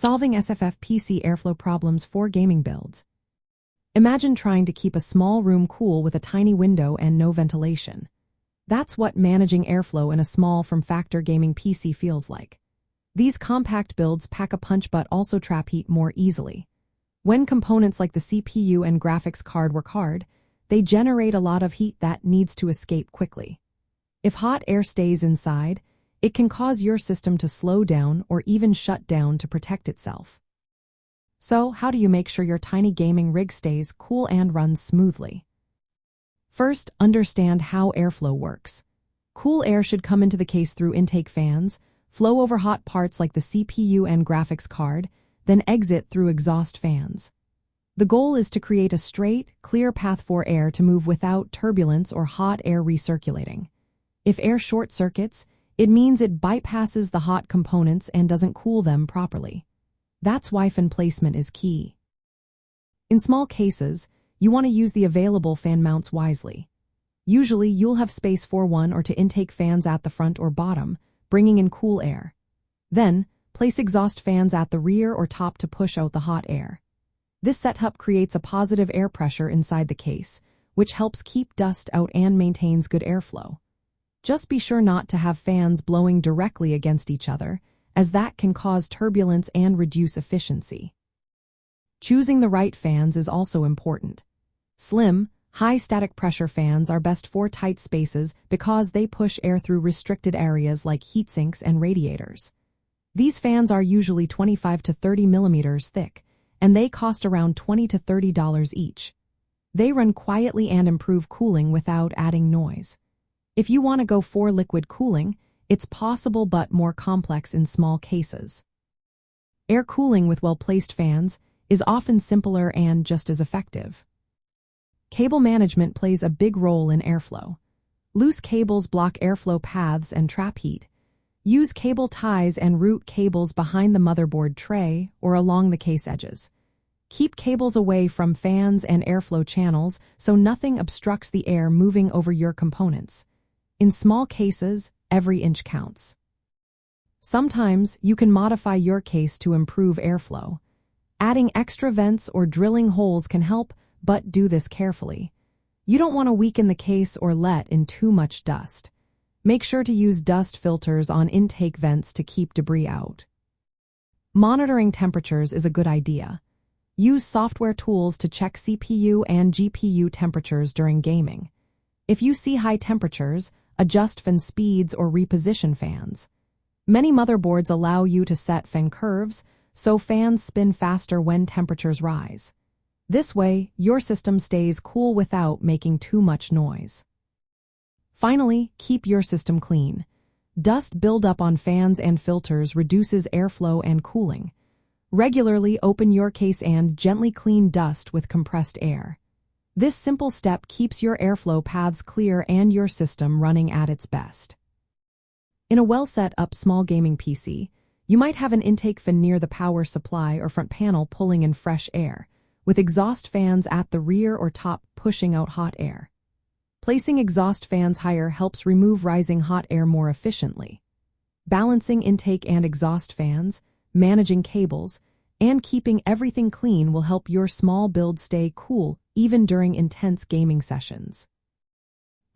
Solving SFF PC airflow problems for gaming builds. Imagine trying to keep a small room cool with a tiny window and no ventilation. That's what managing airflow in a small form-factor gaming PC feels like. These compact builds pack a punch but also trap heat more easily. When components like the CPU and graphics card work hard, they generate a lot of heat that needs to escape quickly. If hot air stays inside, it can cause your system to slow down or even shut down to protect itself. So, how do you make sure your tiny gaming rig stays cool and runs smoothly? First, understand how airflow works. Cool air should come into the case through intake fans, flow over hot parts like the CPU and graphics card, then exit through exhaust fans. The goal is to create a straight, clear path for air to move without turbulence or hot air recirculating. If air short circuits, it means it bypasses the hot components and doesn't cool them properly. That's why fan placement is key. In small cases, you want to use the available fan mounts wisely. Usually, you'll have space for one or two intake fans at the front or bottom, bringing in cool air. Then, place exhaust fans at the rear or top to push out the hot air. This setup creates a positive air pressure inside the case, which helps keep dust out and maintains good airflow. Just be sure not to have fans blowing directly against each other, as that can cause turbulence and reduce efficiency. Choosing the right fans is also important. Slim, high static pressure fans are best for tight spaces because they push air through restricted areas like heatsinks and radiators. These fans are usually 25 to 30 millimeters thick, and they cost around $20 to $30 each. They run quietly and improve cooling without adding noise. If you want to go for liquid cooling, it's possible but more complex in small cases. Air cooling with well-placed fans is often simpler and just as effective. Cable management plays a big role in airflow. Loose cables block airflow paths and trap heat. Use cable ties and route cables behind the motherboard tray or along the case edges. Keep cables away from fans and airflow channels so nothing obstructs the air moving over your components. In small cases, every inch counts. Sometimes you can modify your case to improve airflow. Adding extra vents or drilling holes can help, but do this carefully. You don't want to weaken the case or let in too much dust. Make sure to use dust filters on intake vents to keep debris out. Monitoring temperatures is a good idea. Use software tools to check CPU and GPU temperatures during gaming. If you see high temperatures, adjust fan speeds or reposition fans. Many motherboards allow you to set fan curves, so fans spin faster when temperatures rise. This way, your system stays cool without making too much noise. Finally, keep your system clean. Dust buildup on fans and filters reduces airflow and cooling. Regularly open your case and gently clean dust with compressed air. This simple step keeps your airflow paths clear and your system running at its best. In a well-set-up small gaming PC, you might have an intake fan near the power supply or front panel pulling in fresh air, with exhaust fans at the rear or top pushing out hot air. Placing exhaust fans higher helps remove rising hot air more efficiently. Balancing intake and exhaust fans, managing cables, and keeping everything clean will help your small build stay cool even during intense gaming sessions.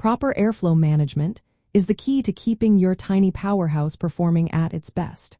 Proper airflow management is the key to keeping your tiny powerhouse performing at its best.